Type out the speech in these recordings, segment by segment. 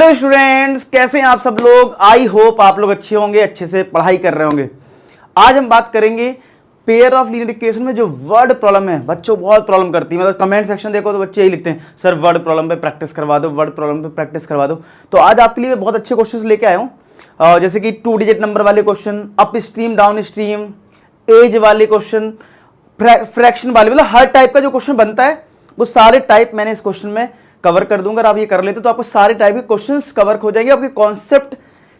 Hello students, कैसे हैं आप सब लोग। आई होप आप लोग अच्छे होंगे, अच्छे से पढ़ाई कर रहे होंगे। आज हम बात करेंगे पेयर ऑफ लीनियर इक्वेशन में जो वर्ड प्रॉब्लम है। बच्चों बहुत प्रॉब्लम करती है, मतलब कमेंट सेक्शन देखो तो बच्चे यही लिखते हैं, सर वर्ड प्रॉब्लम पे प्रैक्टिस करवा दो, वर्ड प्रॉब्लम पे प्रैक्टिस करवा दो। तो आज आपके लिए मैं बहुत अच्छे क्वेश्चन लेके आया हूँ, जैसे कि 2 डिजिट नंबर वाले question, up stream down stream, age वाले क्वेश्चन, फ्रैक्शन वाले, मतलब हर टाइप का जो क्वेश्चन बनता है वो सारे टाइप मैंने इस क्वेश्चन में कवर कर दूंगा। आप ये कर लेते तो आपको सारे टाइप के क्वेश्चंस कवर हो जाएंगे, आपके कॉन्सेप्ट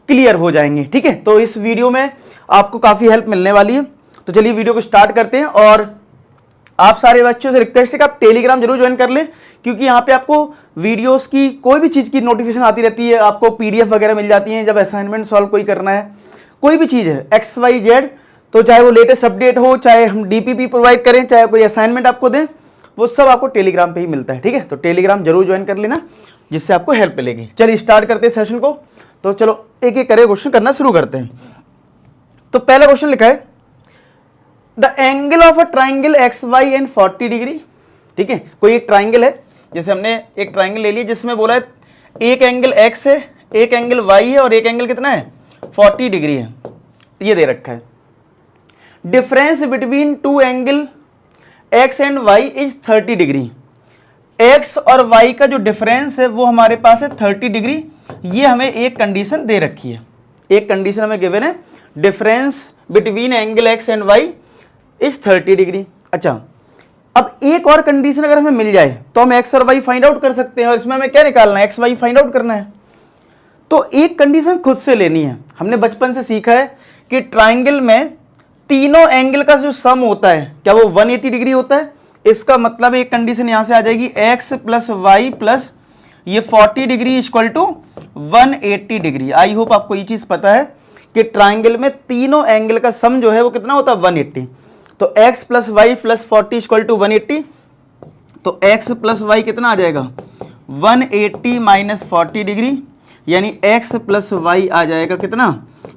क्लियर हो जाएंगे। ठीक है, तो इस वीडियो में आपको काफी हेल्प मिलने वाली है। तो चलिए वीडियो को स्टार्ट करते हैं। और आप सारे बच्चों से रिक्वेस्ट है कि आप टेलीग्राम जरूर ज्वाइन कर लें, क्योंकि यहाँ पे आपको वीडियोस की कोई भी चीज की नोटिफिकेशन आती रहती है, आपको पीडीएफ वगैरह मिल जाती है। जब असाइनमेंट सॉल्व कोई करना है, कोई भी चीज है XYZ, तो चाहे वो लेटेस्ट अपडेट हो, चाहे हम डीपीपी प्रोवाइड करें, चाहे कोई असाइनमेंट आपको दें, वो सब आपको टेलीग्राम पे ही मिलता है। ठीक है, तो टेलीग्राम जरूर ज्वाइन कर लेना, जिससे आपको हेल्प मिलेगी। चलिए स्टार्ट करते हैं सेशन को। तो चलो एक एक करके क्वेश्चन करना शुरू करते हैं। तो पहला क्वेश्चन लिखा है, the angle of a triangle XY and 40 degree. ठीक है, कोई एक ट्राइंगल है, जैसे हमने एक ट्राइंगल ले लिया जिसमें बोला है एक एंगल X है, एक एंगल Y है और एक एंगल कितना है 40 डिग्री है, ये दे रखा है। Difference between two angle X and Y is 30 degree. X और Y का जो डिफरेंस है वो हमारे पास है 30 डिग्री। ये हमें एक कंडीशन दे रखी है, एक कंडीशन हमें गिवन है, difference between angle X and Y is 30 degree. अच्छा, अब एक और कंडीशन अगर हमें मिल जाए तो हम X और Y फाइंड आउट कर सकते हैं, और इसमें हमें क्या निकालना है, X Y फाइंड आउट करना है। तो एक कंडीशन खुद से लेनी है। हमने बचपन से सीखा है कि ट्राइंगल में तीनों एंगल का जो सम होता है, क्या वो 180 डिग्री होता है। इसका मतलब एक कंडीशन यहां से आ जाएगी, X प्लस वाई प्लस ये 40 degree equal to 180 degree. I hope आपको ये चीज पता है कि ट्राइंगल में तीनों एंगल का सम जो है वो कितना होता है 180। तो X plus y plus 40 equal to 180। तो X प्लस वाई कितना आ जाएगा 180 माइनस 40 डिग्री, यानी X प्लस वाई आ जाएगा कितना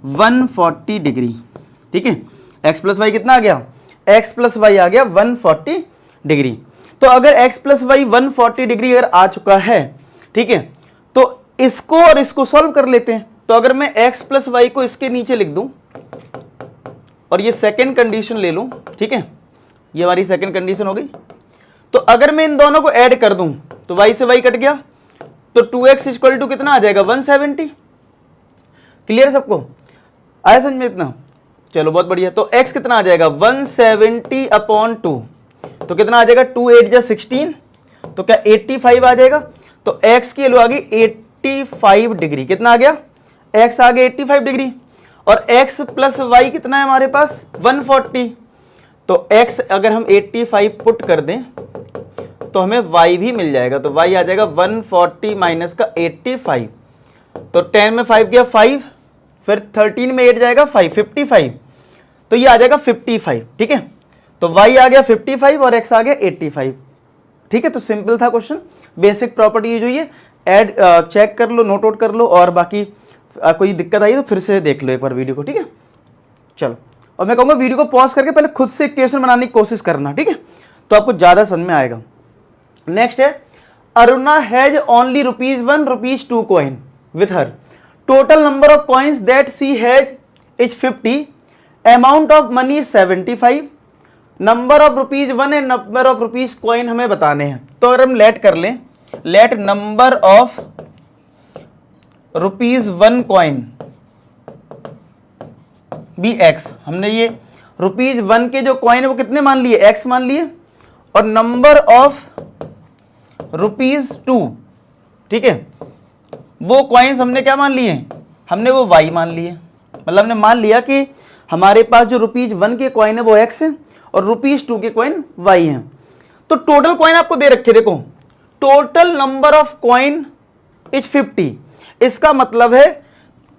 140 डिग्री। ठीक है, X प्लस वाई कितना आ गया, X प्लस वाई आ गया 140 डिग्री। तो अगर X प्लस वाई 140 डिग्री अगर आ चुका है, ठीक है, तो इसको और इसको सॉल्व कर लेते हैं। तो अगर मैं X प्लस वाई को इसके नीचे लिख दूं और ये सेकेंड कंडीशन ले लूं, ठीक है, ये हमारी सेकेंड कंडीशन हो गई। तो अगर मैं इन दोनों को ऐड कर दूं तो y से y कट गया, तो 2x इक्वल टू कितना आ जाएगा 170। क्लियर सबको, आया समझ में इतना? चलो बहुत बढ़िया। तो x कितना आ जाएगा 170 अपॉन 2, तो कितना आ जाएगा 2 8 जा 16, तो क्या 85 आ जाएगा। तो x की वैल्यू आ गई 85 डिग्री। कितना आ गया, x आ गया 85 डिग्री, और x प्लस वाई कितना है हमारे पास 140। तो x अगर हम 85 पुट कर दें तो हमें y भी मिल जाएगा। तो y आ जाएगा 140 माइनस का 85। तो 10 में 5 गया 5, फिर 13 में 8 जाएगा 5, 55। तो ये आ जाएगा 55। ठीक है, तो y आ गया 55 और x आ गया 85। ठीक है, तो सिंपल था क्वेश्चन। बेसिक प्रॉपर्टी यूज हुई है, ऐड चेक कर लो, नोट आउट कर लो, और बाकी कोई दिक्कत आई तो फिर से देख लो एक बार वीडियो को। ठीक है, चलो। और मैं कहूँगा वीडियो को पॉज करके पहले खुद से इक्वेशन बनाने की कोशिश करना, ठीक है, तो आपको ज़्यादा समझ में आएगा। नेक्स्ट है, Aruna has only ₹1 ₹2 coin with her, total number of coins that she has is 50, amount of money is 75, number of ₹1 and number of rupees coin हमें बताने हैं। तो अगर हम लेट कर लें, let number of ₹1 coin be X, हमने ये ₹1 के जो कॉइन है वो कितने मान लिए, X मान लिए, और नंबर ऑफ ₹2, ठीक है, वो कॉइन्स हमने क्या मान लिए, हमने वो Y मान लिए। मतलब हमने मान लिया कि हमारे पास जो ₹1 के कॉइन है वो X है और ₹2 के कॉइन Y हैं। तो टोटल कॉइन आपको दे रखे, देखो total number of coin is 50। इसका मतलब है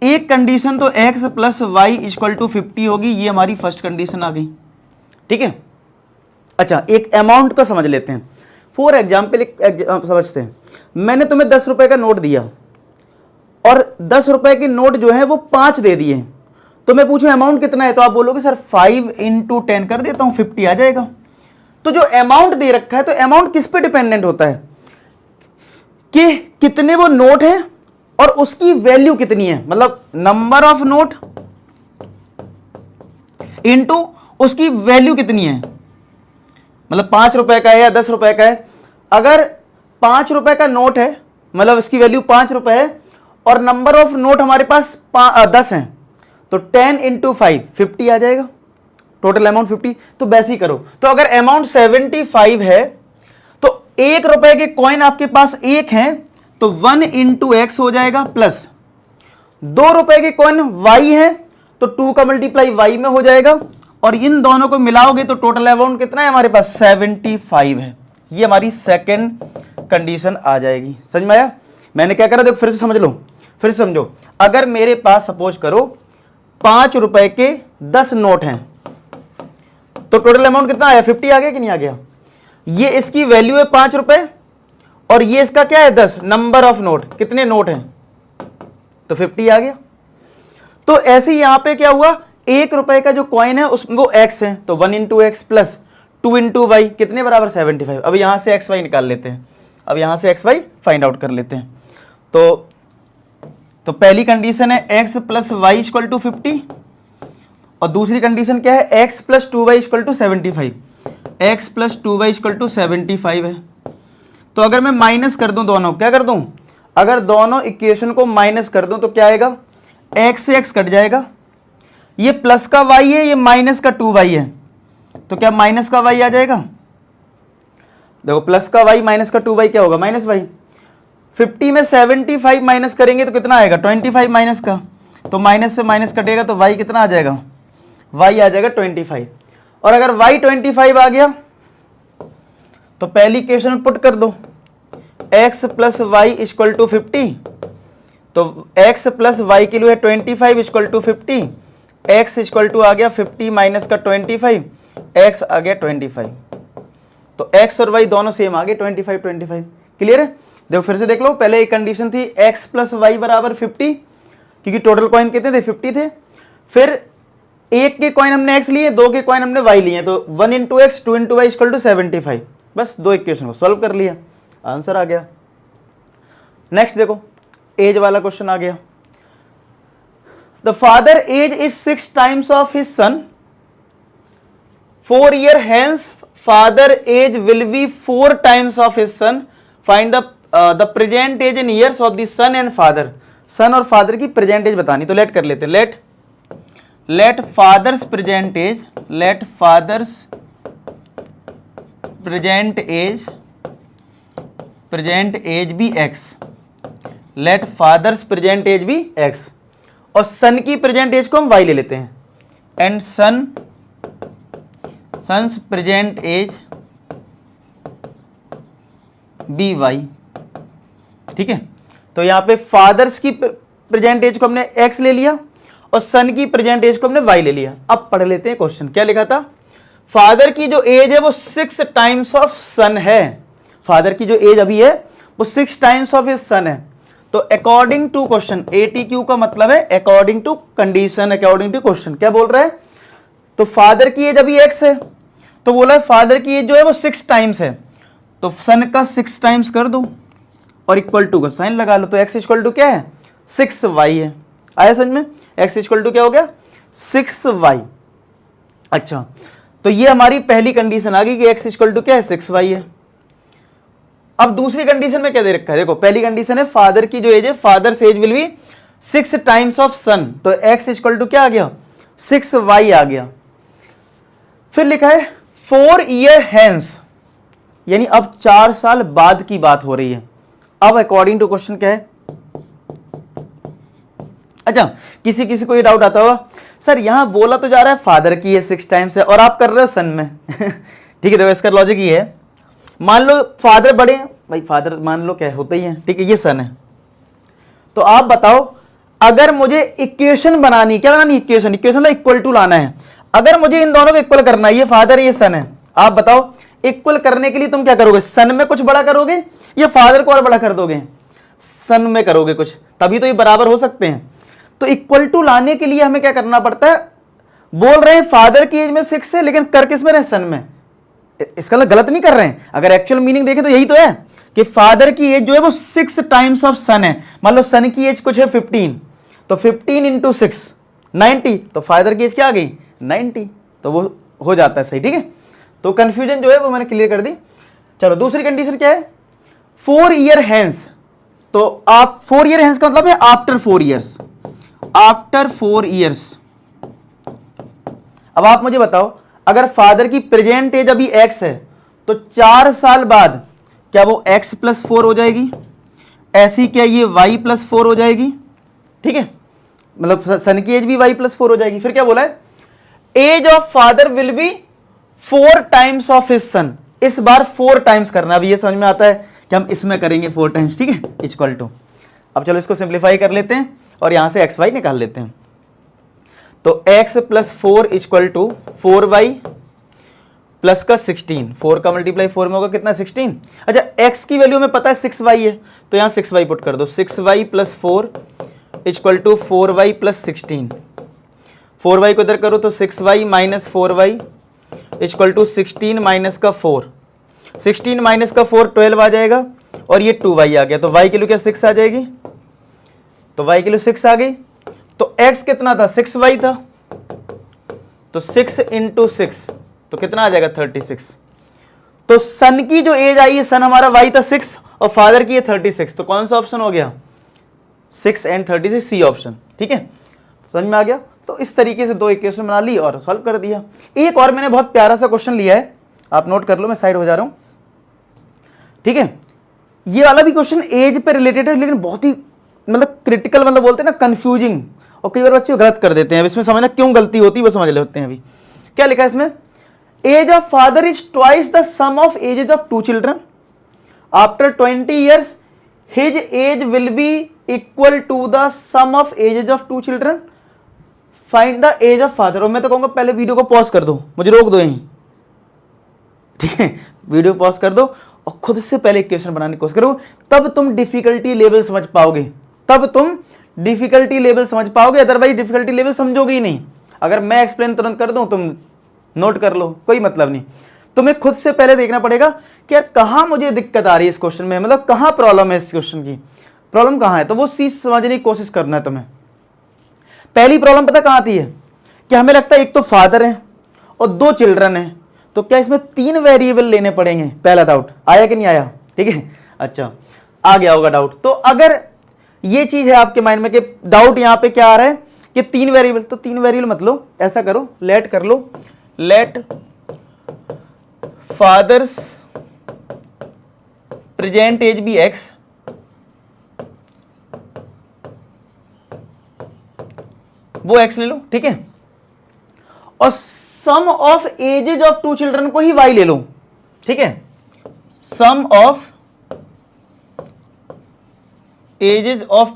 एक कंडीशन तो X plus y equal to 50 होगी, ये हमारी फर्स्ट कंडीशन आ गई। ठीक है, अच्छा एक अमाउंट का समझ लेते हैं। फॉर एग्जाम्पल समझते हैं, मैंने तुम्हें 10 रुपए का नोट दिया और 10 रुपए के नोट जो है वो 5 दे दिए, तो मैं पूछूं अमाउंट कितना है, तो आप बोलोगे सर 5 × 10 कर देता हूं 50 आ जाएगा। तो जो अमाउंट दे रखा है, तो अमाउंट किस पे डिपेंडेंट होता है कि कितने वो नोट है और उसकी वैल्यू कितनी है, मतलब नंबर ऑफ नोट इनटू उसकी वैल्यू कितनी है, मतलब 5 रुपए का है या 10 रुपए का है। अगर 5 रुपए का नोट है मतलब उसकी वैल्यू 5 रुपए है और नंबर ऑफ नोट हमारे पास 10 हैं, तो 10 इंटू 5 50 आ जाएगा, टोटल अमाउंट 50। तो वैसे ही करो। तो अगर अमाउंट 75 है तो 1 रुपए के कॉइन आपके पास एक हैं, तो 1 इंटू एक्स हो जाएगा, प्लस 2 रुपए के कॉइन वाई है तो 2 का मल्टीप्लाई वाई में हो जाएगा, और इन दोनों को मिलाओगे तो टोटल अमाउंट कितना है हमारे पास 75 है। ये हमारी सेकंड कंडीशन आ जाएगी। समझ में आया? मैंने क्या करा देखो, फिर से समझ लो, फिर से समझो। अगर मेरे पास सपोज करो 5 रुपए के 10 नोट हैं, तो टोटल अमाउंट कितना आया, 50 आ गया कि नहीं आ गया? ये इसकी वैल्यू है 5 रुपए और ये इसका क्या है 10, नंबर ऑफ नोट, कितने नोट हैं, तो 50 आ गया। तो ऐसे ही यहां पे क्या हुआ, 1 रुपए का जो कॉइन है उसमें वो एक्स है, तो 1 into x plus 2 into y, कितने बराबर 75। अब यहां से एक्स वाई निकाल लेते हैं, अब यहां से एक्स वाई फाइंड आउट कर लेते हैं। तो पहली कंडीशन है x plus y equal to 50 और दूसरी कंडीशन क्या है, x plus 2y equal to 75। X plus 2y equal to 75 है। तो अगर मैं माइनस कर दूं दोनों, क्या कर दूं, अगर दोनों इक्वेशन को माइनस कर दूं तो क्या आएगा, x से x कट जाएगा, ये प्लस का y है, ये माइनस का 2y है, तो क्या माइनस का y आ जाएगा। देखो प्लस का y माइनस का 2y क्या होगा, माइनस y। 50 में 75 माइनस करेंगे तो कितना आएगा, 25 माइनस का, तो माइनस से माइनस कटेगा तो y कितना आ जाएगा, y आ जाएगा 25। और अगर y 25 आ गया तो पहली इक्वेशन में पुट कर दो, x plus y equal to 50, तो x प्लस वाई की वैल्यू है 25 equal to 50, x equal to आ गया 50 माइनस का 25, x आ गया 25। तो x और y दोनों सेम आ गए 25। क्लियर है? देखो फिर से देख लो, पहले एक कंडीशन थी x प्लस वाई बराबर 50, क्योंकि टोटल कॉइन कितने थे, 50 थे। फिर एक के कॉइन हमने x लिए, 2 के कॉइन हमने y लिए, तो 1 into x 2 into y equal to 75। बस 2 इक्वेशन को सॉल्व कर लिया, आंसर आ गया। नेक्स्ट देखो, एज वाला क्वेश्चन आ गया। The father age is 6 times of his son, 4 year hence father age will be 4 times of his son, find the present age in years of the son and father. Son और father की present as बतानी, तो let कर लेते, let father's present age, let father's present age be x, let father's present age be x, और son की present as को हम वाई ले लेते हैं, and son's present age be y. ठीक है, तो यहां पे फादर्स की प्रेजेंट एज को हमने एक्स ले लिया और सन की प्रेजेंट एज को हमने वाई ले लिया। अब पढ़ लेते हैं क्वेश्चन, क्या लिखा था, फादर की जो एज है वो 6 टाइम्स ऑफ सन है, फादर की जो एज अभी है वो 6 टाइम्स ऑफ हिज सन है। तो अकॉर्डिंग टू क्वेश्चन, ATQ का मतलब है according to condition, according to question, क्या बोल रहा है, तो फादर की एज अभी x है, तो बोला है फादर की एज जो है वो 6 टाइम्स है, तो सन का 6 टाइम्स कर दो और इक्वल टू का साइन लगा लो, तो x इक्वल टू क्या है 6y है। आया समझ में, x इक्वल टू क्या हो गया 6y। अच्छा, तो ये हमारी पहली कंडीशन आ गई कि x इक्वल टू क्या है 6y है। अब दूसरी कंडीशन में क्या दे रखा है, देखो पहली कंडीशन है फादर की जो एज है, father's age will be 6 times of son, तो x इक्वल टू क्या आ गया 6y आ गया। फिर लिखा है 4 ईयर हेंस, यानी अब 4 साल बाद की बात हो रही है। अब अकॉर्डिंग टू क्वेश्चन क्या है, अच्छा किसी को ये डाउट आता होगा, सर यहां बोला तो जा रहा है फादर की ये 6 टाइम्स है और आप कर रहे हो सन में ठीक है, देखो इसका लॉजिक ये है, मान लो फादर बड़े हैं, भाई फादर मान लो क्या होता ही है, ठीक है, ये सन है, तो आप बताओ अगर मुझे इक्वेशन बनानी, क्या बनानी, इक्वेशन मतलब इक्वल टू लाना है, अगर मुझे इन दोनों को इक्वल करना है, ये फादर ये सन है, आप बताओ इक्वल करने के लिए तुम क्या करोगे, सन में कुछ बड़ा करोगे या फादर को और बड़ा कर दोगे, सन में करोगे कुछ, तभी तो ये बराबर हो सकते हैं। तो इक्वल टू लाने के लिए हमें क्या करना पड़ता है, बोल रहे हैं फादर की एज में 6 है लेकिन कर किस में रहे, सन में, इसका गलत नहीं कर रहे हैं, अगर एक्चुअल मीनिंग देखें तो यही तो है, कि फादर की एज जो है वो 6 टाइम्स ऑफ सन है। मान लो सन की एज कुछ है 15, तो 15 इंटू 6 90, तो फादर की एज क्या आ गई 90, तो वो हो जाता है सही। ठीक है, तो कंफ्यूजन जो है वो मैंने क्लियर कर दी। चलो दूसरी कंडीशन क्या है, 4 ईयर हैंस, तो आप 4 ईयर हैंस का मतलब है आफ्टर 4 ईयर्स, आफ्टर 4 ईयर्स। अब आप मुझे बताओ, अगर फादर की प्रेजेंट एज अभी x है तो 4 साल बाद क्या वो x प्लस 4 हो जाएगी, ऐसी क्या ये y प्लस 4 हो जाएगी। ठीक है, मतलब सन की एज भी y प्लस 4 हो जाएगी। फिर क्या बोला है, age of father will be 4 times of his son, इस बार 4 टाइम्स करना। अभी ये समझ में आता है कि हम इसमें करेंगे 4 टाइम्स। ठीक है, इक्वल टू, अब चलो इसको सिंप्लीफाई कर लेते हैं और यहां से xy निकाल लेते हैं। तो x plus 4 equal to 4y plus का 16, 4 का मल्टीप्लाई 4 में होगा कितना 16। अच्छा x की वैल्यू में पता है 6y है, तो यहां 6y पुट कर दो, 6y plus 4 equal to 4y plus 16, 4y को इधर करो तो 6y minus 4y equal to 16 minus का 4, 16 माइनस का 4 12 आ जाएगा, और ये 2y आ गया, तो y की वैल्यू क्या 6 आ जाएगी, तो y की वैल्यू 6 आ गई। तो x कितना था 6y था, तो 6 इंटू 6 तो कितना आ जाएगा 36। तो सन की जो एज आई है, सन हमारा y था 6 और फादर की है 36, तो कौन सा ऑप्शन हो गया 6 एंड 36, सी ऑप्शन। ठीक है, समझ में आ गया। तो इस तरीके से 2 इक्वेशन बना ली और सॉल्व कर दिया। एक और मैंने बहुत प्यारा सा क्वेश्चन लिया है, आप नोट कर लो, मैं साइड हो जा रहा हूं। ठीक है, ये वाला भी क्वेश्चन एज पे रिलेटेड है, लेकिन बहुत ही मतलब क्रिटिकल, मतलब बोलते हैं ना कंफ्यूजिंग, और कई बार बच्चे गलत कर देते हैं। इसमें समझना क्यों गलती होती है वो समझ लेते हैं। अभी क्या लिखा है इसमें, age of father is twice the sum of ages of 2 children, after 20 years his age will be equal to the sum of ages of 2 children, find the age of father. और मैं तो कहूंगा पहले वीडियो को pause कर दो, मुझे रोक दो यहीं। ठीक है, वीडियो पॉज कर दो और खुद से पहले इक्वेशन बनाने की कोशिश करो, तब तुम डिफिकल्टी लेवल समझ पाओगे, तब तुम डिफिकल्टी लेवल समझ पाओगे, अदरवाइज डिफिकल्टी लेवल समझोगे ही नहीं। अगर मैं एक्सप्लेन तुरंत कर दूं तुम नोट कर लो, कोई मतलब नहीं। तुम्हें खुद से पहले देखना पड़ेगा कि यार कहां मुझे दिक्कत आ रही है इस क्वेश्चन में, मतलब कहां प्रॉब्लम है, इस क्वेश्चन की प्रॉब्लम कहां है, तो वो चीज समझने की कोशिश करना है तुम्हें। पहली प्रॉब्लम पता कहां आती है, कि हमें लगता है एक तो फादर है और 2 चिल्ड्रन है, तो क्या इसमें 3 वेरिएबल लेने पड़ेंगे। पहला डाउट आया कि नहीं आया, ठीक है, अच्छा आ गया होगा डाउट। तो अगर ये चीज है आपके माइंड में कि डाउट यहां पे क्या आ रहा है कि 3 वेरिएबल, तो 3 वेरिएबल मत लो, ऐसा करो लेट कर लो, let father's present age be x, वो x ले लो। ठीक है, और sum of ages of 2 children को ही y ले लो। ठीक है, sum of ages of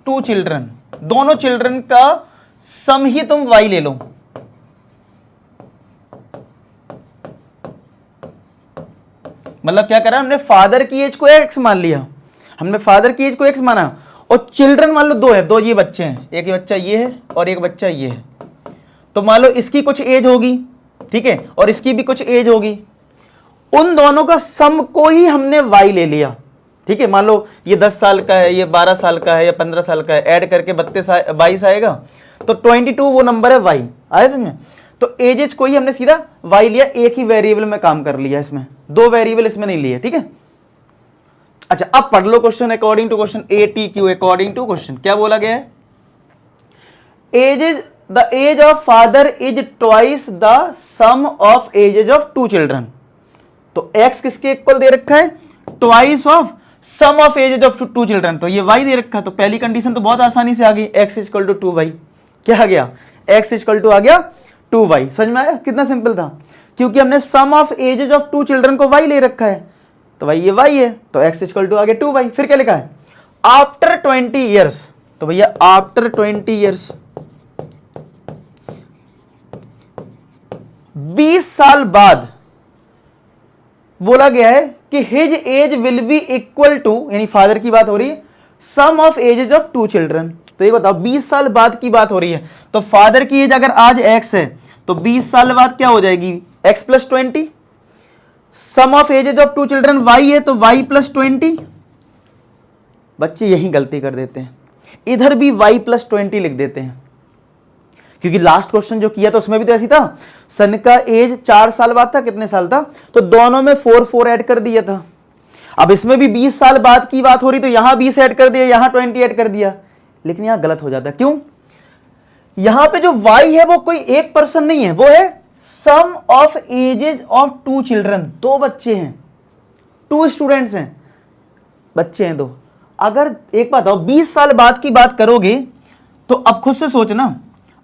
2 children, दोनों चिल्ड्रन का सम ही तुम y ले लो। मतलब क्या करा हमने, फादर की एज को x मान लिया, हमने फादर की एज को x माना, और चिल्ड्रन मान लो 2 है, 2 ये बच्चे हैं, एक बच्चा ये है और एक बच्चा ये है, तो मान लो इसकी कुछ एज होगी, ठीक है, और इसकी भी कुछ एज होगी, उन दोनों का सम को ही हमने y ले लिया। ठीक है, मान लो ये 10 साल का है, ये 12 साल का है या 15 साल का है, ऐड करके 22 आएगा, तो 22 वो नंबर है y, आया समझ में। तो एजेज को ही हमने सीधा y लिया, एक ही वेरिएबल में काम कर लिया, इसमें 2 वेरिएबल इसमें नहीं लिए। ठीक है, अच्छा अब पढ़ लो question according to question ATQ, according to question क्या बोला गया है, ages the age of father is twice the sum of ages of 2 children. तो x किसके इक्वल दे रखा है, twice of sum of ages of 2 children, तो ये y दे रखा है। तो पहली कंडीशन तो बहुत आसानी से आ गई, x इक्वल टू 2y, क्या आ गया, x इक्वल टू आ गया 2y। समझ में आया कितना सिंपल था, क्योंकि हमने सम ऑफ एजेज ऑफ 2 चिल्ड्रन को y ले रखा है, तो भाई ये y है, तो x इक्वल टू आ गया 2y। फिर क्या लिखा है, आफ्टर 20 ईयर्स, तो भैया आफ्टर 20 ईयर्स, 20 साल बाद बोला गया है कि his age will be equal to, यानी फादर की बात हो रही है, sum of ages of 2 children. तो ये बताओ 20 साल बाद की बात हो रही है, तो फादर की एज अगर आज x है तो 20 साल बाद क्या हो जाएगी x plus 20, sum of ages of two children y है तो y प्लस 20। बच्चे यही गलती कर देते हैं, इधर भी y प्लस 20 लिख देते हैं, क्योंकि लास्ट क्वेश्चन जो किया था उसमें भी तो ऐसी था, सन का एज 4 साल बाद था, कितने साल था, तो दोनों में 4 ऐड कर दिया था। अब इसमें भी 20 साल बाद की बात हो रही, तो यहां 20 ऐड कर दिया, यहां 20 ऐड कर दिया, लेकिन यहां गलत हो जाता है। क्यों? यहां पे जो y है वो कोई एक पर्सन नहीं है, वो है sum of ages of two children, दो बच्चे हैं, टू स्टूडेंट्स हैं, बच्चे हैं दो। अगर एक बात आओ, 20 साल बाद की बात करोगे तो अब खुद से सोचना,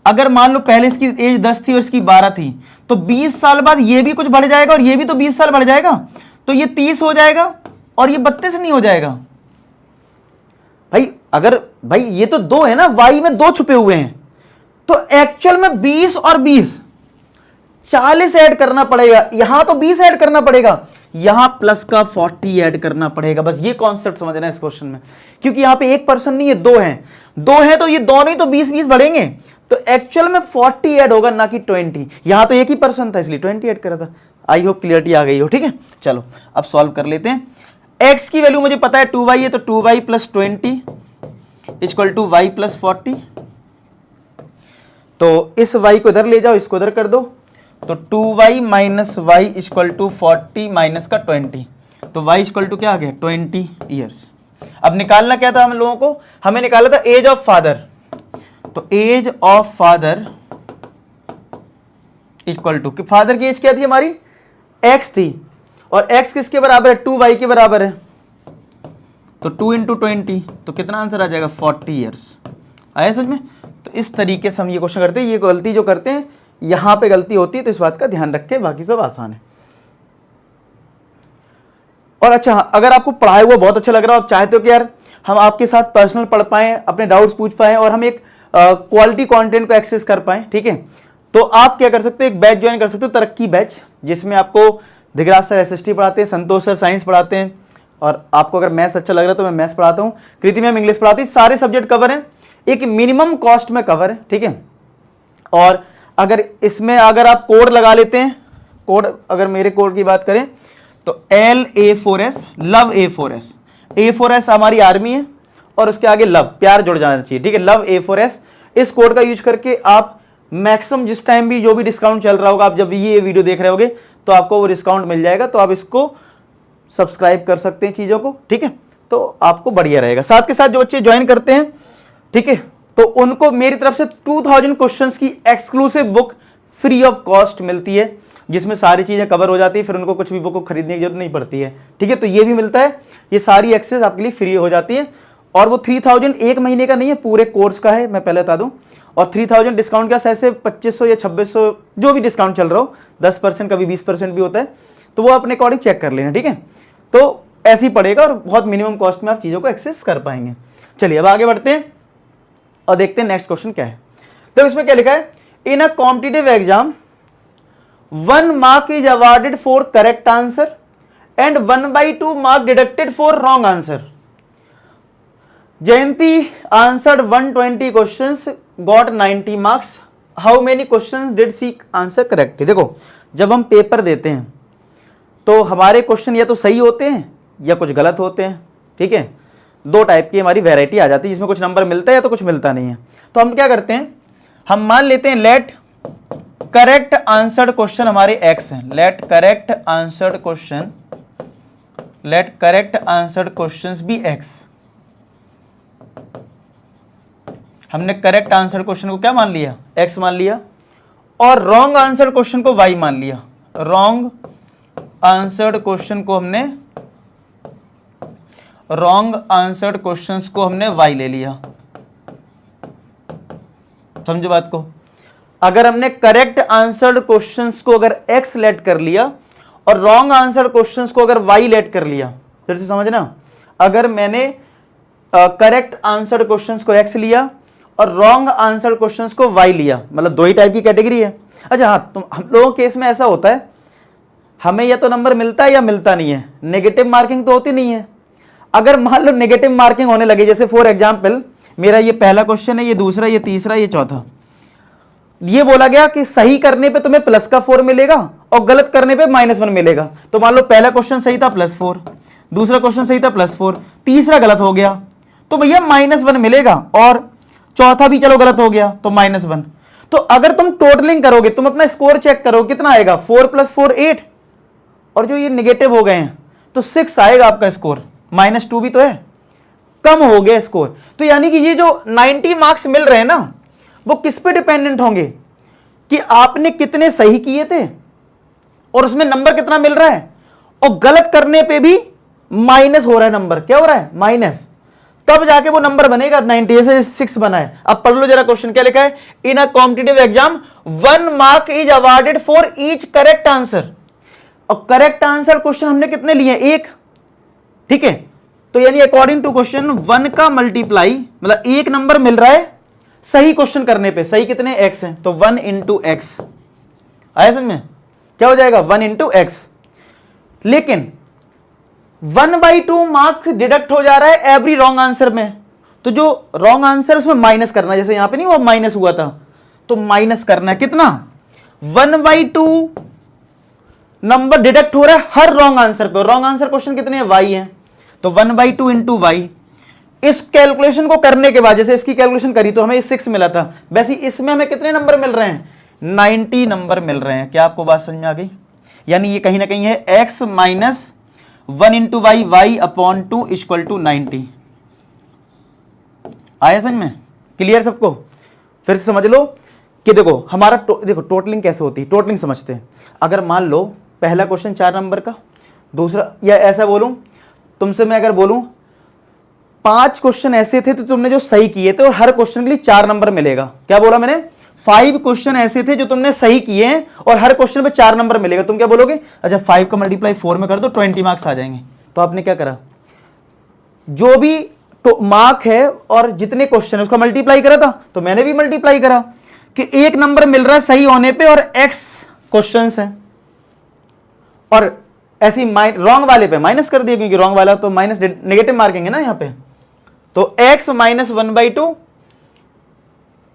अगर मान लो पहले इसकी एज 10 थी और इसकी 12 थी, तो 20 साल बाद ये भी कुछ बढ़ जाएगा और ये भी तो 20 साल बढ़ जाएगा, तो ये 30 हो जाएगा और ये 32 नहीं हो जाएगा। भाई ये तो दो है ना, y में दो छुपे हुए हैं, तो एक्चुअल में 20 और 20 40 ऐड करना पड़ेगा, यहां तो 20 ऐड करना पड़ेगा, यहां प्लस का 40 ऐड करना पड़ेगा। बस ये कॉन्सेप्ट समझना है इस क्वेश्चन में, क्योंकि यहां पे एक पर्सन नहीं है, दो हैं तो ये दोनों ही तो 20-20 बढ़ेंगे, तो एक्चुअल में 40 ऐड होगा ना कि 20। यहां तो एक ही पर्सन था इसलिए 20 ऐड करा था। आई होप क्लियरिटी आ गई हो। ठीक है, चलो अब सॉल्व कर लेते हैं। x की वैल्यू मुझे पता है 2y है, तो 2y plus 20 equal to y plus 40। तो इस y को इधर ले जाओ, इसको इधर कर दो, तो 2y minus y equal to 40 minus का 20, तो y इक्वल टू क्या आ गया 20 ईयर्स। अब निकालना क्या था हम लोगों को, हमें निकाला था एज ऑफ फादर, तो age of father equal to, father की एज क्या थी हमारी, x थी, और x किसके बराबर है, 2y के बराबर है, तो 2 इंटू 20, तो कितना आंसर आ जाएगा 40 ईयर्स। आया समझ में? तो इस तरीके से हम ये क्वेश्चन करते हैं। ये गलती जो करते हैं यहां पे गलती होती है, तो इस बात का ध्यान रखें, बाकी सब आसान है। और अच्छा, अगर आपको पढ़ाया हुआ बहुत अच्छा लग रहा हो, आप चाहते हो कि यार हम आपके साथ पर्सनल पढ़ पाएं, अपने डाउट्स पूछ पाएं और हम एक क्वालिटी कंटेंट को एक्सेस कर पाएं, ठीक है, तो आप क्या कर सकते हो, एक बैच ज्वाइन कर सकते हो, तरक्की बैच, जिसमें आपको दिगराज सर SST पढ़ाते हैं, संतोष सर साइंस पढ़ाते हैं, और आपको अगर मैथ्स अच्छा लग रहा है तो मैं मैथ्स पढ़ाता हूँ, कृति मैम इंग्लिश पढ़ाती है, सारे सब्जेक्ट कवर हैं, एक मिनिमम कॉस्ट में कवर है। ठीक है, और अगर इसमें अगर आप कोड लगा लेते हैं, कोड अगर मेरे कोड की बात करें तो LA4S, लव A4S, A4S हमारी आर्मी है और उसके आगे लव, प्यार जुड़ जाना चाहिए। ठीक है, लव A4S, इस कोड का यूज करके आप मैक्सिमम जिस टाइम भी जो भी डिस्काउंट चल रहा होगा, आप जब ये वीडियो देख रहे होगे तो आपको वो डिस्काउंट मिल जाएगा, तो आप इसको सब्सक्राइब कर सकते हैं चीज़ों को। ठीक है, तो आपको बढ़िया रहेगा। साथ के साथ जो बच्चे ज्वाइन करते हैं, ठीक है, तो उनको मेरी तरफ से 2000 क्वेश्चंस की exclusive book free of cost मिलती है, जिसमें सारी चीज़ें कवर हो जाती है, फिर उनको कुछ भी बुक को खरीदने की जरूरत नहीं पड़ती है। ठीक है, तो ये भी मिलता है, ये सारी एक्सेस आपके लिए फ्री हो जाती है, और वो 3000 एक महीने का नहीं है, पूरे कोर्स का है, मैं पहले बता दूं। और 3000 डिस्काउंट का ऐसे 2500 या 2600 जो भी डिस्काउंट चल रहा हो, 10% कभी 20% भी होता है, तो वो अपने अकॉर्डिंग चेक कर लेना। ठीक है, तो ऐसे ही पड़ेगा और बहुत मिनिमम कॉस्ट में आप चीज़ों को एक्सेस कर पाएंगे। चलिए अब आगे बढ़ते हैं और देखते हैं नेक्स्ट क्वेश्चन क्या है। तो इसमें क्या लिखा है, in a competitive exam 1 mark is awarded for correct answer and 1/2 mark deducted for wrong answer. Jayanti answered 120 questions, got 90 marks. How many questions did she answer correctly? देखो, जब हम पेपर देते हैं तो हमारे क्वेश्चन या तो सही होते हैं या कुछ गलत होते हैं। ठीक है, दो टाइप की हमारी वैरायटी आ जाती है, जिसमें कुछ नंबर मिलता है या तो कुछ मिलता नहीं है। तो हम क्या करते हैं, हम मान लेते हैं लेट करेक्ट आंसर्ड क्वेश्चन हमारे x हैं, लेट करेक्ट आंसर्ड क्वेश्चंस भी x। हमने करेक्ट आंसर्ड क्वेश्चन को क्या मान लिया, x मान लिया, और रॉन्ग आंसर्ड क्वेश्चन को y मान लिया। रॉन्ग आंसर्ड क्वेश्चन को हमने y ले लिया। समझो बात को, अगर हमने करेक्ट आंसर्ड क्वेश्चंस को अगर x लेट कर लिया और रॉन्ग आंसर्ड क्वेश्चंस को अगर y लेट कर लिया, फिर से समझना, अगर मैंने करेक्ट आंसर्ड क्वेश्चंस को x लिया और रॉन्ग आंसर्ड क्वेश्चंस को y लिया, मतलब दो ही टाइप की कैटेगरी है। अच्छा हाँ, तो हम लोगों के केस में ऐसा होता है, हमें या तो नंबर मिलता है या मिलता नहीं है, नेगेटिव मार्किंग तो होती नहीं है। अगर मान लो नेगेटिव मार्किंग होने लगी, जैसे फॉर एग्जाम्पल मेरा ये पहला क्वेश्चन है, ये दूसरा, ये तीसरा, ये चौथा, ये बोला गया कि सही करने पे तुम्हें +4 मिलेगा और गलत करने पे -1 मिलेगा। तो मान लो पहला क्वेश्चन सही था +4, दूसरा क्वेश्चन सही था +4, तीसरा गलत हो गया तो भैया -1 मिलेगा, और चौथा भी चलो गलत हो गया तो -1। तो अगर तुम टोटलिंग करोगे, तुम अपना स्कोर चेक करो कितना आएगा, 4 + 4 8, और जो ये निगेटिव हो गए हैं तो 6 आएगा आपका स्कोर, -2 भी तो है, कम हो गया स्कोर। तो यानी कि ये जो 90 मार्क्स मिल रहे हैं ना, वो किस पे डिपेंडेंट होंगे कि आपने कितने सही किए थे और उसमें नंबर कितना मिल रहा है, और गलत करने पे भी माइनस हो रहा है नंबर, क्या हो रहा है, माइनस, तब जाके वो नंबर बनेगा 90। जैसे 6 बना है। अब पढ़ लो जरा क्वेश्चन क्या लिखा है, in a competitive exam 1 mark is awarded for each correct answer. और करेक्ट आंसर क्वेश्चन हमने कितने लिए, 1, ठीक है। तो यानी अकॉर्डिंग टू क्वेश्चन 1 का मल्टीप्लाई, मतलब 1 नंबर मिल रहा है सही क्वेश्चन करने पे। सही कितने, x है, तो 1 × x आया समझ में, क्या हो जाएगा 1 × x। लेकिन 1/2 मार्क्स डिडक्ट हो जा रहा है एवरी रॉन्ग आंसर में। तो जो रॉन्ग आंसर उसमें माइनस करना है, जैसे यहां पे नहीं वो माइनस हुआ था, तो माइनस करना है कितना, 1/2 नंबर डिडक्ट हो रहा है हर रॉन्ग आंसर पे। रॉन्ग आंसर क्वेश्चन कितने हैं, y है, तो 1/2 × y। इस कैलकुलेशन को करने के बाद, जैसे इसकी कैलकुलेशन करी तो हमें 6 मिला था, वैसे इसमें हमें कितने नंबर मिल रहे हैं, 90 नंबर मिल रहे हैं। क्या आपको बात समझ में आ गई? यानी ये कहीं ना कहीं है x - 1 × y, y/2 = 90। आया समझ में, क्लियर सबको? फिर से समझ लो कि देखो हमारा देखो टोटलिंग कैसे होती है, टोटलिंग समझते हैं। अगर मान लो पहला क्वेश्चन 4 नंबर का, दूसरा, या ऐसा बोलूं तुमसे, मैं अगर बोलूं 5 क्वेश्चन ऐसे थे तो तुमने जो सही किए थे और हर क्वेश्चन के लिए 4 नंबर मिलेगा। क्या बोला मैंने, 5 क्वेश्चन ऐसे थे जो तुमने सही किए हैं और हर क्वेश्चन पे 4 नंबर मिलेगा। तुम क्या बोलोगे, अच्छा 5 का मल्टीप्लाई 4 में कर दो, 20 मार्क्स आ जाएंगे। तो आपने क्या करा, जो भी मार्क है और जितने क्वेश्चन है उसका मल्टीप्लाई करा था, तो मैंने भी मल्टीप्लाई करा कि 1 नंबर मिल रहा है सही होने पे और x क्वेश्चंस हैं, और ऐसी रॉन्ग वाले पे माइनस कर दिया, क्योंकि रॉन्ग वाला तो माइनस नेगेटिव मार्किंग है ना यहाँ पे। तो x - 1/2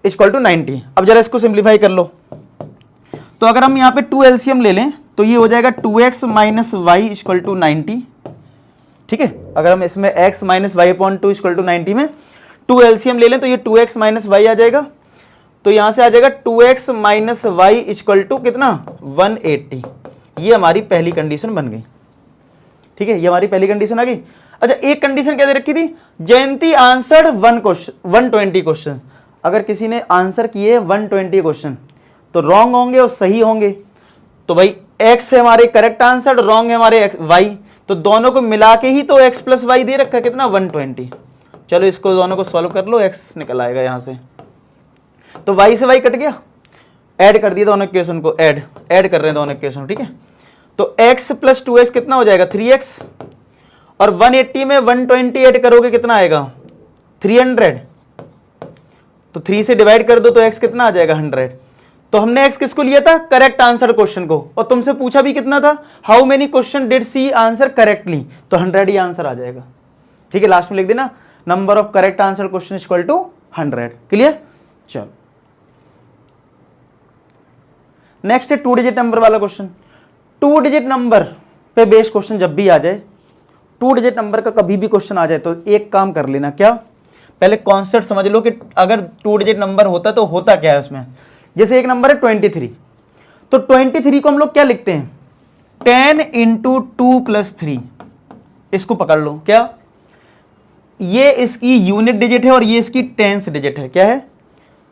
= 90। अब जरा इसको सिंप्लीफाई कर लो, तो अगर हम यहाँ पे 2 एलसीएम ले लें तो ये हो जाएगा 2x - y = 90, ठीक है। अगर हम इसमें x - y/2 = 90 में 2 एलसीएम ले लें तो ये 2x - y आ जाएगा, तो यहां से आ जाएगा 2x - y = कितना, 180। ये हमारी पहली कंडीशन बन गई, ठीक है, ये हमारी पहली कंडीशन आ गई। अच्छा, एक कंडीशन क्या दे रखी थी, जयंती आंसर्ड 120 क्वेश्चन। अगर किसी ने आंसर किए 120 क्वेश्चन तो रॉन्ग होंगे और सही होंगे। तो भाई x है हमारे करेक्ट आंसर, रॉन्ग है हमारे y, तो दोनों को मिला के ही तो x + y दे रखा है कितना, 120। चलो इसको दोनों को सॉल्व कर लो, x निकल आएगा यहां से, तो y से y कट गया, ऐड कर दिया दोनों इक्वेशन को, ऐड कर रहे हैं दोनों इक्वेशन, ठीक है। तो x + 2x कितना हो जाएगा, 3x, और 180 में 120 ऐड करोगे कितना आएगा, 300। तो 3 से डिवाइड कर दो तो x कितना आ जाएगा, 100। तो हमने x किसको लिया था, करेक्ट आंसर क्वेश्चन को, और तुमसे पूछा भी कितना था, how many question did she answer correctly, तो 100 ही आंसर आ जाएगा, ठीक है। लास्ट में लिख देना number of correct answer question = 100। Clear? चलो नेक्स्ट है 2 डिजिट नंबर वाला क्वेश्चन। 2 डिजिट नंबर पे बेस्ड क्वेश्चन जब भी आ जाए, 2 डिजिट नंबर का कभी भी क्वेश्चन आ जाए तो एक काम कर लेना, क्या, पहले कॉन्सेप्ट समझ लो कि अगर 2 डिजिट नंबर होता तो होता क्या है उसमें। जैसे एक नंबर है 23, तो 23 को हम लोग क्या लिखते हैं, 10 × 2 + 3। इसको पकड़ लो, क्या, ये इसकी यूनिट डिजिट है और ये इसकी टेंस डिजिट है। क्या है,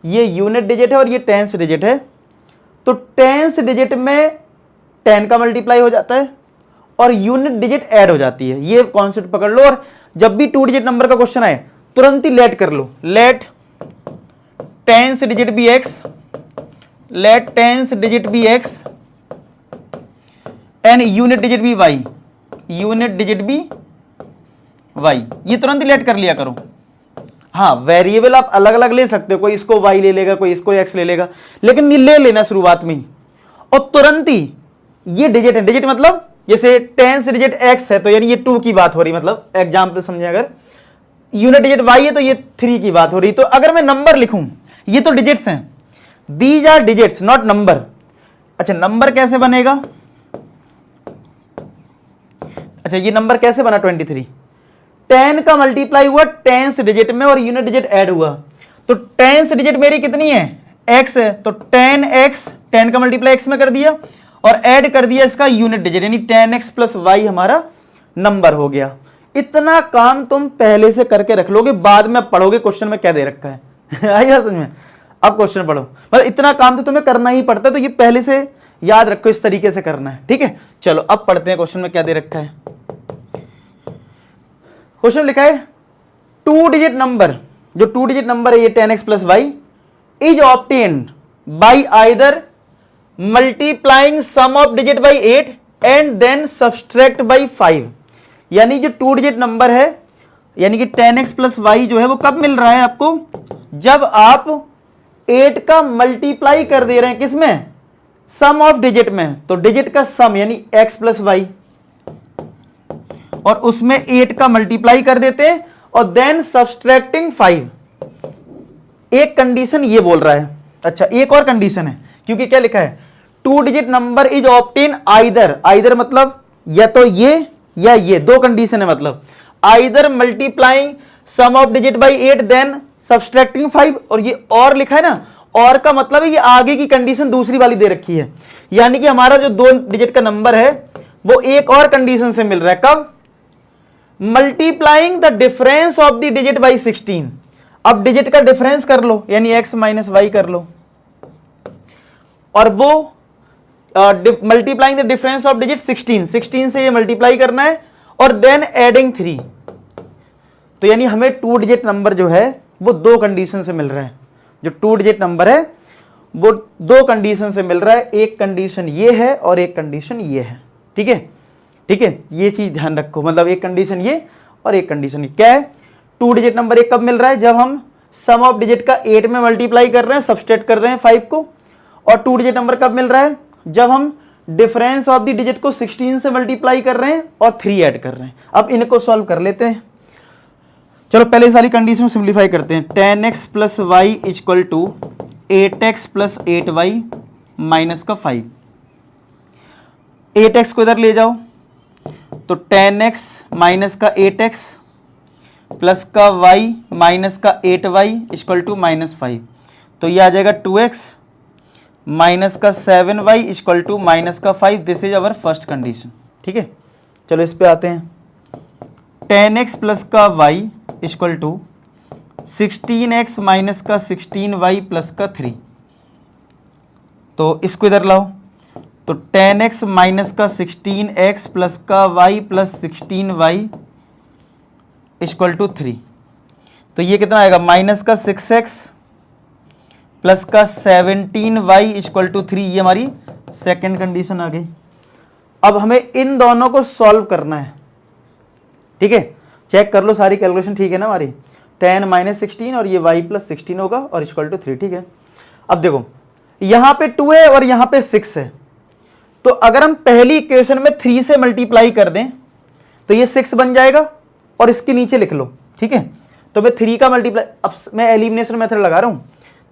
ये यूनिट डिजिट है और ये टेंस डिजिट है। तो टेंस डिजिट में 10 का मल्टीप्लाई हो जाता है और यूनिट डिजिट ऐड हो जाती है। ये कॉन्सेप्ट पकड़ लो, और जब भी 2 डिजिट नंबर का क्वेश्चन आए तुरंत ही लेट कर लो, let tens digit be x, let tens digit be x and unit digit be y, unit digit be y। ये तुरंत ही लेट कर लिया करो। हाँ, वेरिएबल आप अलग अलग ले सकते हो, कोई इसको y ले लेगा, कोई इसको x ले लेगा, लेकिन ये ले लेना शुरुआत में ही, और तुरंत ही ये डिजिट है। डिजिट मतलब जैसे टेंस डिजिट x है तो यानी ये 2 की बात हो रही, मतलब एग्जाम्पल समझे, अगर यूनिट डिजिट y है तो ये 3 की बात हो रही। तो अगर मैं नंबर लिखूं, ये तो डिजिट्स हैं, these are digits not number, अच्छा नंबर कैसे बनेगा, अच्छा ये नंबर कैसे बना 23, 10 का मल्टीप्लाई हुआ 10th डिजिट में और यूनिट डिजिट ऐड हुआ, तो 10th डिजिट मेरी कितनी है, x है, तो 10x 10 का मल्टीप्लाई x में कर दिया और ऐड कर दिया इसका यूनिट डिजिट, यानी 10x प्लस वाई हमारा नंबर हो गया। इतना काम तुम पहले से करके रख लोगे, बाद में पढ़ोगे क्वेश्चन में क्या दे रखा है आइए समझ में, अब क्वेश्चन पढ़ो, मतलब इतना काम तो तुम्हें करना ही पड़ता है, तो ये पहले से याद रखो, इस तरीके से करना है, ठीक है। चलो अब पढ़ते हैं क्वेश्चन में क्या दे रखा है। क्वेश्चन लिखा है 2 डिजिट नंबर, जो 2 डिजिट नंबर है ये 10x plus y is obtained by either multiplying sum of digit by 8 and then subtract by 5, यानी जो 2 डिजिट नंबर है यानी कि 10x प्लस वाई जो है वो कब मिल रहा है आपको, जब आप 8 का मल्टीप्लाई कर दे रहे हैं किसमें, सम ऑफ डिजिट में, तो डिजिट का सम यानी x प्लस वाई और उसमें 8 का मल्टीप्लाई कर देते हैं और देन सब्सट्रैक्टिंग 5, एक कंडीशन ये बोल रहा है। अच्छा एक और कंडीशन है, क्योंकि क्या लिखा है 2 digit number is obtain either, either मतलब या तो ये या ये, दो कंडीशन है, मतलब either multiplying sum of digit by 8 then subtracting 5, और ये और लिखा है ना, और का मतलब है ये आगे की कंडीशन दूसरी वाली दे रखी है, यानी कि हमारा जो 2 डिजिट का नंबर है वो एक और कंडीशन से मिल रहा है, कब, multiplying the difference of the digit by 16, अब डिजिट का डिफरेंस कर लो यानी x माइनस वाई कर लो, और वो multiplying the difference of digit 16 से ये मल्टीप्लाई करना है और देन एडिंग 3, तो यानी हमें 2 डिजिट नंबर जो है वो दो कंडीशन से मिल रहा है, जो 2 डिजिट नंबर है वो दो कंडीशन से मिल रहा है, एक कंडीशन ये है और एक कंडीशन ये है, ठीक है, ठीक है, ये चीज ध्यान रखो, मतलब एक कंडीशन ये और एक कंडीशन ये, क्या है 2 डिजिट नंबर एक कब मिल रहा है, जब हम सम ऑफ डिजिट का 8 में मल्टीप्लाई कर रहे हैं, सब्सट्रैक्ट कर रहे हैं 5 को, और 2 डिजिट नंबर कब मिल रहा है, जब हम डिफरेंस ऑफ द डिजिट को 16 से मल्टीप्लाई कर रहे हैं और 3 ऐड कर रहे हैं। अब इनको सॉल्व कर लेते हैं, चलो पहले सारी कंडीशन सिंप्लीफाई करते हैं। 10x plus y equal to 8x plus 8y minus का 5, 8x को इधर ले जाओ तो 10x माइनस का 8x प्लस का y माइनस का 8y इक्वल टू माइनस 5, तो ये आ जाएगा 2x माइनस का 7y इक्वल टू माइनस का 5, this is our first condition, ठीक है। चलो इस पे आते हैं, 10x प्लस का y equal to 16x minus का 16y प्लस का 3, तो इसको इधर लाओ तो 10x माइनस का 16x प्लस का y plus 16y equal to 3, तो ये कितना आएगा माइनस का 6x प्लस का 17y इक्वल टू 3, ये हमारी सेकेंड कंडीशन आ गई। अब हमें इन दोनों को सॉल्व करना है, ठीक है, चेक कर लो सारी कैलकुलेशन ठीक है ना हमारी, 10 माइनस 16 और ये y प्लस 16 होगा और इक्वल टू 3, ठीक है। अब देखो यहां पे 2 है और यहां पे 6 है, तो अगर हम पहली इक्वेशन में 3 से मल्टीप्लाई कर दें तो ये 6 बन जाएगा और इसके नीचे लिख लो, ठीक है। तो मैं 3 का मल्टीप्लाई, अब मैं एलिमिनेशन मेथड लगा रहा हूं,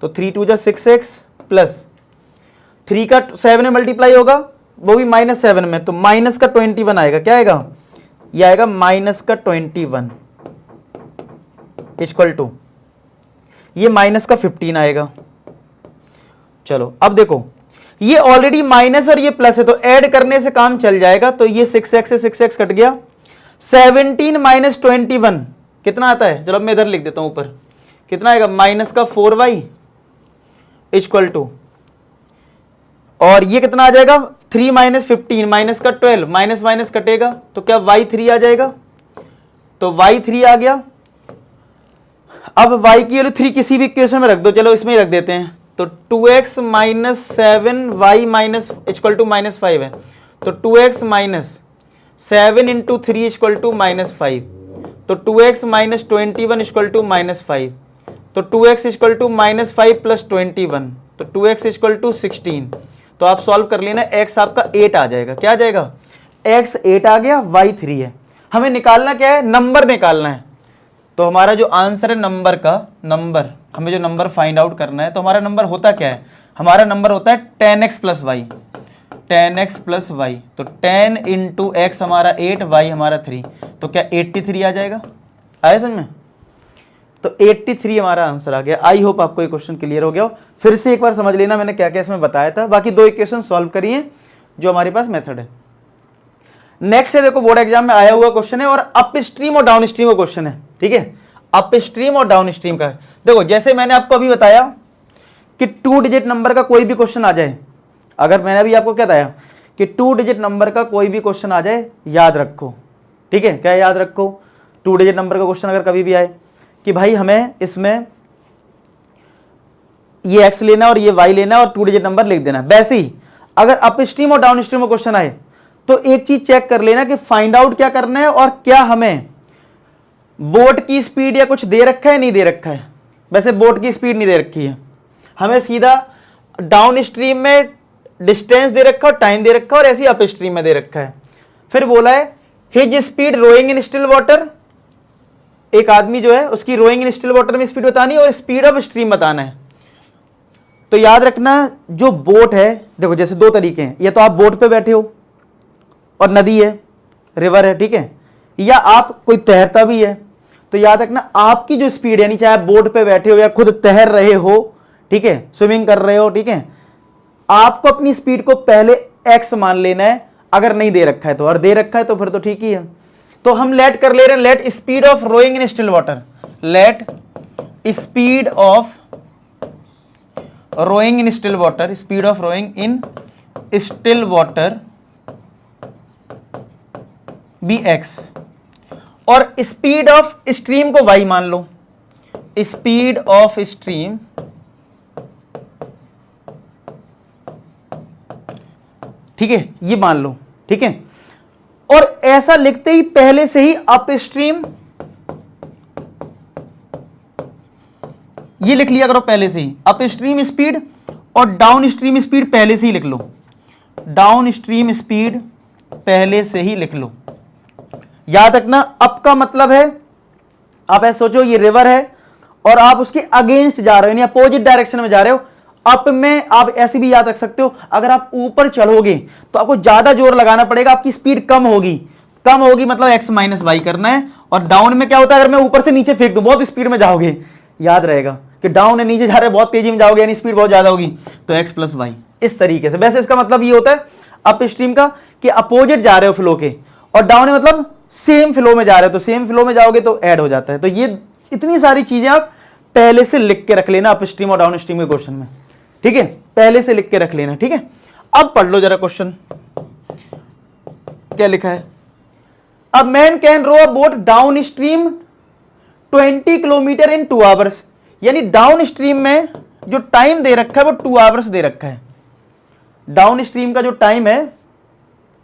तो 3 2 जा 6x प्लस 3 का 7 में मल्टीप्लाई होगा वो भी -7 में, तो माइनस का 21 आएगा, क्या आएगा, ये आएगा माइनस का 21 इक्वल टू ये माइनस का 15 आएगा। चलो अब देखो ये ऑलरेडी माइनस और ये प्लस है तो ऐड करने से काम चल जाएगा, तो ये 6x से 6x कट गया, 17 माइनस 21 कितना आता है, चलो मैं इधर लिख देता हूं ऊपर, कितना आएगा माइनस का 4y इक्वल टू, और ये कितना आ जाएगा 3 माइनस 15 माइनस का 12, माइनस माइनस कटेगा तो क्या y3 आ जाएगा, तो y3 आ गया। अब y की वैल्यू 3 किसी भी इक्वेशन में रख दो, चलो इसमें ही रख देते हैं, तो 2x minus 7y minus equal to minus 5 है, तो 2x minus 7 into 3 equal to minus 5, तो 2x minus 21 equal to minus 5, तो 2x equal to minus 5 plus 21, तो 2x इक्वल टू 16, तो आप सॉल्व कर लेना, x आपका 8 आ जाएगा, क्या आ जाएगा, x 8 आ गया, y 3 है। हमें निकालना क्या है, नंबर निकालना है, तो हमारा जो आंसर है नंबर का, नंबर हमें जो नंबर फाइंड आउट करना है, तो हमारा नंबर होता क्या है, हमारा नंबर होता है 10x plus Y, 10x plus Y. तो 10 इंटू एक्स हमारा 8, वाई हमारा 3, तो क्या 83 आ जाएगा? आया समझ में? तो 83 हमारा आंसर आ गया। आई होप आपको ये क्वेश्चन क्लियर हो गया हो। फिर से एक बार समझ लेना मैंने क्या क्या इसमें बताया था। बाकी 2 इक्वेशन सॉल्व करिए जो हमारे पास मेथड है। नेक्स्ट है, देखो बोर्ड एग्जाम में आया हुआ क्वेश्चन है और अप स्ट्रीम और डाउन स्ट्रीम का क्वेश्चन है। ठीक है, अप स्ट्रीम और डाउन स्ट्रीम का है। देखो जैसे मैंने आपको अभी बताया कि 2 डिजिट नंबर का कोई भी क्वेश्चन आ जाए, अगर मैंने अभी आपको क्या बताया कि 2 डिजिट नंबर का कोई भी क्वेश्चन आ जाए, याद रखो। ठीक है, क्या याद रखो? 2 डिजिट नंबर का क्वेश्चन अगर कभी भी आए कि भाई हमें इसमें ये x लेना और ये y लेना और 2 डिजिट नंबर लिख देना। वैसे ही अगर अप स्ट्रीम और डाउन स्ट्रीम का क्वेश्चन आए तो एक चीज चेक कर लेना कि फाइंड आउट क्या करना है और क्या हमें बोट की स्पीड या कुछ दे रखा है, नहीं दे रखा है। वैसे बोट की स्पीड नहीं दे रखी है, हमें सीधा डाउन स्ट्रीम में डिस्टेंस दे रखा और टाइम दे रखा और ऐसे ही अप स्ट्रीम में दे रखा है। फिर बोला है his speed rowing in still water, एक आदमी जो है उसकी रोइंग इन स्टिल वाटर में स्पीड बतानी है और स्पीड ऑफ स्ट्रीम बताना है। तो याद रखना जो बोट है, देखो जैसे 2 तरीके हैं, या तो आप बोट पे बैठे हो और नदी है, रिवर है, ठीक है, या आप कोई तैरता भी है। तो याद रखना आपकी जो स्पीड है, चाहे आप बोट पे बैठे हो या खुद तैर रहे हो, ठीक है, स्विमिंग कर रहे हो, ठीक है, आपको अपनी स्पीड को पहले x मान लेना है। अगर नहीं दे रखा है तो, और दे रखा है तो फिर तो ठीक ही है। तो हम लेट कर ले रहे हैं, let speed of rowing in still water, let speed of rowing in still water, speed of rowing in still water be x, और स्पीड ऑफ स्ट्रीम को y मान लो, स्पीड ऑफ स्ट्रीम ठीक है, ये मान लो। ठीक है, और ऐसा लिखते ही पहले से ही अप स्ट्रीम ये लिख लिया करो, पहले से ही अप स्ट्रीम स्पीड और डाउन स्ट्रीम स्पीड पहले से ही लिख लो, डाउन स्ट्रीम स्पीड पहले से ही लिख लो। याद रखना अप का मतलब है, आप ऐसे सोचो ये रिवर है और आप उसके अगेंस्ट जा रहे हो, यानी अपोजिट डायरेक्शन में जा रहे हो। अप में आप ऐसे भी याद रख सकते हो, अगर आप ऊपर चढ़ोगे तो आपको ज्यादा जोर लगाना पड़ेगा, आपकी स्पीड कम होगी, कम होगी मतलब x माइनस वाई करना है। और डाउन में क्या होता है, अगर मैं ऊपर से नीचे फेंक दूं, बहुत स्पीड में जाओगे, याद रहेगा कि डाउन है, नीचे जा रहे बहुत तेजी में जाओगे, यानी स्पीड बहुत ज्यादा होगी, तो x प्लस वाई। इस तरीके से वैसे इसका मतलब ये होता है अप स्ट्रीम का कि अपोजिट जा रहे हो फ्लो के, और डाउन है मतलब सेम फ्लो में जा रहे हो, तो सेम फ्लो में जाओगे तो ऐड हो जाता है। तो ये इतनी सारी चीजें आप पहले से लिख के रख लेना अप स्ट्रीम और डाउन स्ट्रीम के क्वेश्चन में। ठीक है, पहले से लिख के रख लेना। ठीक है, अब पढ़ लो जरा क्वेश्चन क्या लिखा है। अब man can row a boat down stream 20 kilometer in 2 hours, यानी डाउन स्ट्रीम में जो टाइम दे रखा है वो 2 आवर्स दे रखा है। डाउन स्ट्रीम का जो टाइम है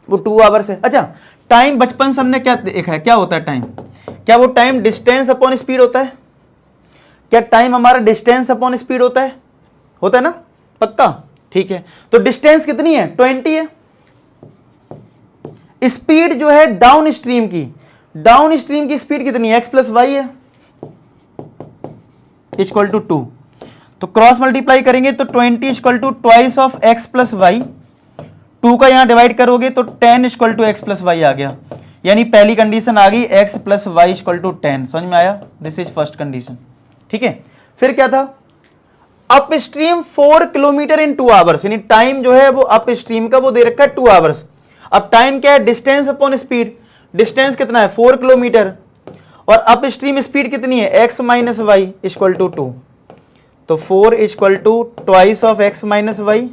वो 2 आवर्स है। अच्छा, टाइम बचपन से हमने क्या देखा है, क्या होता है टाइम? क्या वो टाइम डिस्टेंस अपॉन स्पीड होता है? क्या टाइम हमारा डिस्टेंस अपॉन स्पीड होता है? होता है ना, पक्का? ठीक है, तो डिस्टेंस कितनी है? 20 है। स्पीड जो है डाउन स्ट्रीम की, डाउन स्ट्रीम की स्पीड कितनी है? x प्लस वाई है, इक्वल टू 2। तो क्रॉस मल्टीप्लाई करेंगे तो 20 equal to twice of x plus y, 2 का यहां डिवाइड करोगे तो 10 equal to x plus y आ गया। यानी पहली कंडीशन आ गई x plus y equal to 10। समझ में आया? This is first condition. ठीक है, फिर क्या था? Up stream 4 kilometre in 2 hours, यानी टाइम जो है वो अप स्ट्रीम का वो दे रखा है 2 आवर्स। अब टाइम क्या है? Distance upon speed. डिस्टेंस कितना है? 4 किलोमीटर। और अप स्ट्रीम स्पीड कितनी है? x minus y equal to 2। तो 4 equal to twice of x minus y,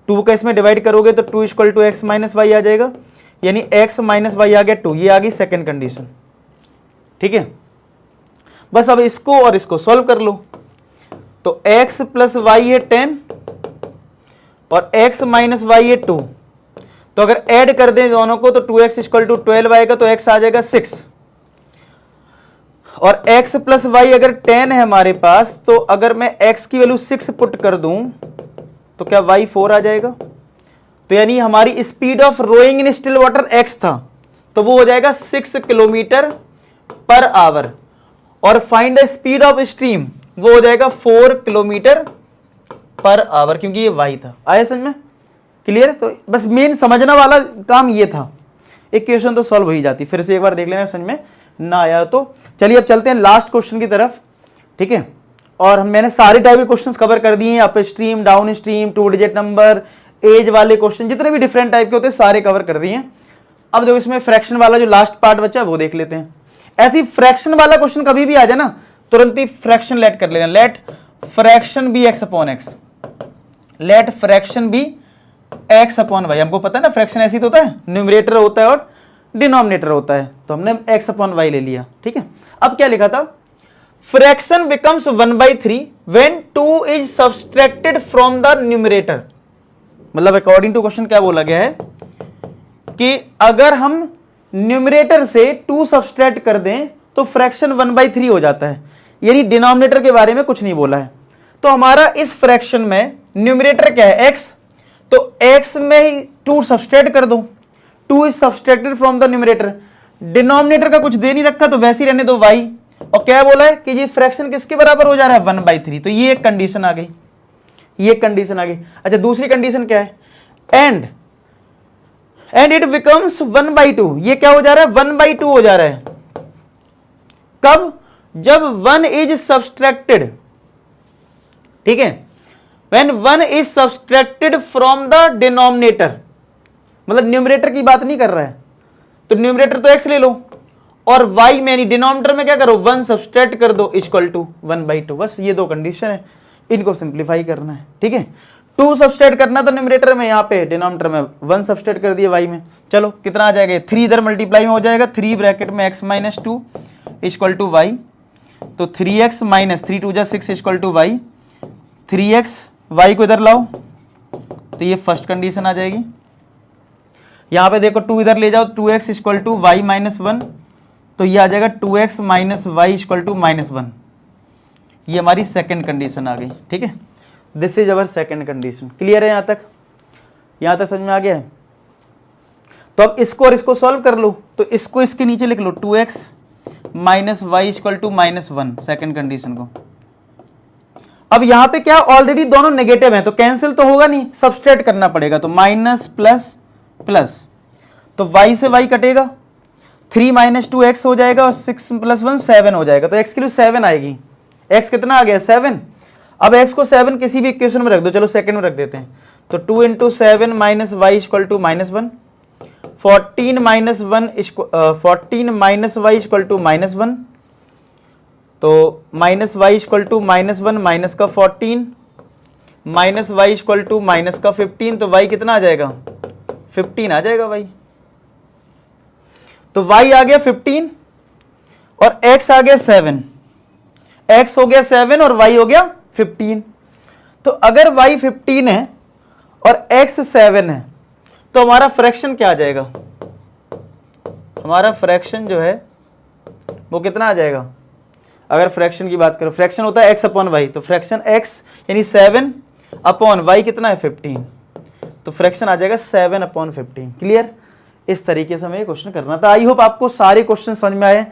2 का इसमें डिवाइड करोगे तो 2 equal to x minus y आ जाएगा, यानी x माइनस वाई आ गया 2। ये आ गई सेकेंड कंडीशन। ठीक है, बस अब इसको और इसको सॉल्व कर लो। तो x प्लस वाई है 10 और x माइनस वाई है 2। तो अगर ऐड कर दें दोनों को तो 2x इक्वल टू 12 आएगा, तो x आ जाएगा 6। और x प्लस वाई अगर 10 है हमारे पास, तो अगर मैं x की वैल्यू 6 पुट कर दूं तो क्या y 4 आ जाएगा? तो यानी हमारी speed of rowing in still water x था, तो वो हो जाएगा 6 किलोमीटर पर आवर। और find the speed of stream, वो हो जाएगा 4 किलोमीटर पर आवर, क्योंकि ये y था। आया समझ में? क्लियर? तो बस मेन समझना वाला काम ये था, एक क्वेश्चन तो सॉल्व हो ही जाती। फिर से एक बार देख लेना समझ में ना आया तो। चलिए अब चलते हैं लास्ट क्वेश्चन की तरफ, ठीक है। और मैंने सारे टाइप के क्वेश्चंस कवर कर दिए हैं, up stream, down stream, 2 digit number, age वाले क्वेश्चन, जितने भी डिफरेंट टाइप के होते हैं सारे कवर कर दिए हैं। अब देखो इसमें फ्रैक्शन वाला जो लास्ट पार्ट बचा वो देख लेते हैं। ऐसी फ्रैक्शन वाला क्वेश्चन कभी भी आ जाए ना, तुरंत ही फ्रैक्शन लेट कर लेना, let fraction be x upon x, let fraction be x upon y. हमको पता है ना फ्रैक्शन ऐसी तो होता है, न्यूमरेटर होता है और डिनोमिनेटर होता है, तो हमने एक्स अपॉन वाई ले लिया, ठीक है। अब क्या लिखा था, fraction becomes 1/3 when 2 is subtracted from the numerator. मतलब अकॉर्डिंग टू क्वेश्चन क्या बोला गया है कि अगर हम न्यूमरेटर से 2 सब्सट्रैक्ट कर दें तो फ्रैक्शन 1/3 हो जाता है, यानी डिनोमिनेटर के बारे में कुछ नहीं बोला है। तो हमारा इस फ्रैक्शन में न्यूमरेटर क्या है, x, तो x में ही 2 सब्सट्रैक्ट कर दो, 2 is subtracted from the numerator. Denominator का कुछ दे नहीं रखा तो वैसे ही रहने दो y, और क्या बोला है कि ये फ्रैक्शन किसके बराबर हो जा रहा है, 1/3। तो ये एक कंडीशन आ गई, ये कंडीशन आ गई। अच्छा दूसरी कंडीशन क्या है, एंड इट बिकम्स 1/2। ये क्या हो जा रहा है, 1/2 हो जा रहा है। कब, जब 1 इज सब्सट्रैक्टेड, ठीक है, when 1 is subtracted from the denominator, मतलब न्यूमरेटर की बात नहीं कर रहा है, तो न्यूमरेटर तो x ले लो, और y में यानी डिनोमिनेटर में क्या करो, 1 सब्सट्रैक्ट कर दो इक्वल टू 1/2। बस ये 2 कंडीशन है, इनको सिंप्लीफाई करना है, ठीक है। 2 सब्सट्रैक्ट करना तो न्यूमरेटर में, यहाँ पे डिनोमिनेटर में 1 सब्सट्रैक्ट कर दिए y में। चलो कितना आ जाएगा, 3 इधर मल्टीप्लाई में हो जाएगा, 3 ब्रैकेट में x minus 2 equal to y, तो 3x minus 3 2 6 equal to y, 3x, y को इधर लाओ तो ये फर्स्ट कंडीशन आ जाएगी। यहाँ पे देखो 2 इधर ले जाओ, 2x equal to Y minus 1, तो ये आ जाएगा 2x minus y equal to -1। ये हमारी सेकंड कंडीशन आ गई, ठीक है। This is our second condition. Clear है यहाँ तक? यहाँ तक समझ में आ गया है? तो अब इसको और इसको सॉल्व कर लो, तो इसको इसके नीचे लिख लो, 2x minus y equal to -1, second condition को। अब यहाँ पे क्या, ऑलरेडी दोनों नेगेटिव हैं तो कैंसिल तो होगा नहीं, सब्सट्रैक्ट करना पड़ेगा, तो माइनस प्लस प्लस, तो y से y कटेगा, 3 माइनस 2x हो जाएगा और 6 प्लस 1 7 हो जाएगा, तो x की वैल्यू 7 आएगी। x कितना आ गया, 7। अब x को 7 किसी भी इक्वेशन में रख दो, चलो सेकंड में रख देते हैं, तो 2 into 7 minus y equal to -1, 14 minus 1 14 minus y equal to -1, तो minus y equal to -1 minus का 14 minus y equal to minus का 15, तो y कितना आ जाएगा, 15 आ जाएगा y। तो y आ गया 15 और x आ गया 7, x हो गया 7 और y हो गया 15। तो अगर y 15 है और x 7 है तो हमारा फ्रैक्शन क्या आ जाएगा, हमारा फ्रैक्शन जो है वो कितना आ जाएगा। अगर फ्रैक्शन की बात करो, फ्रैक्शन होता है x अपॉन वाई, तो फ्रैक्शन x यानी 7 अपॉन वाई कितना है 15, तो फ्रैक्शन आ जाएगा 7/15। क्लियर? इस तरीके से हमें ये क्वेश्चन करना था। आई होप आपको सारे क्वेश्चन समझ में आए,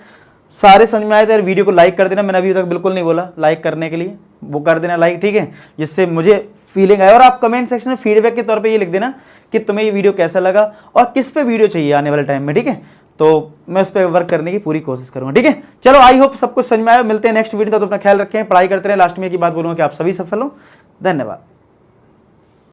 सारे समझ में आए तो यार वीडियो को लाइक कर देना, मैंने अभी तक बिल्कुल नहीं बोला लाइक करने के लिए, वो कर देना लाइक, ठीक है, जिससे मुझे फीलिंग आए। और आप कमेंट सेक्शन में फीडबैक के तौर पे ये लिख देना कि तुम्हें ये वीडियो कैसा लगा और किस पे वीडियो चाहिए आने वाले टाइम में, ठीक है, तो मैं उस पर वर्क करने की पूरी कोशिश करूँगा, ठीक है। चलो आई होप सब कुछ समझ में आया, मिलते हैं नेक्स्ट वीडियो, तो अपना ख्याल रखें, पढ़ाई करते रहे। लास्ट में एक ही बात बोलूँगा कि आप सभी सफल हो। धन्यवाद।